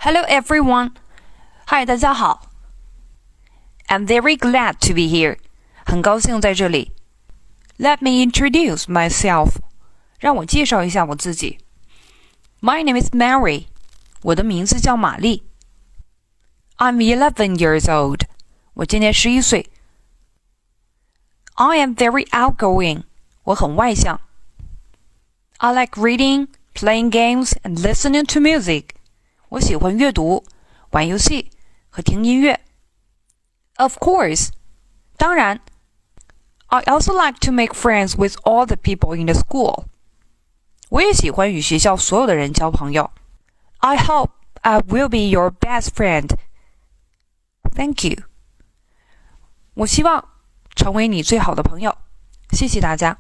Hello everyone. Hi, 大家好。I'm very glad to be here. 很高兴在这里。Let me introduce myself. 让我介绍一下我自己。My name is Mary. 我的名字叫玛丽。I'm 11 years old. 我今年11岁。I am very outgoing. 我很外向。I like reading, playing games, and listening to music. 我喜欢阅读、玩游戏和听音乐。Of course. 当然。I also like to make friends with all the people in the school. 我也喜欢与学校所有的人交朋友。I hope I will be your best friend. Thank you. 我希望成为你最好的朋友。谢谢大家。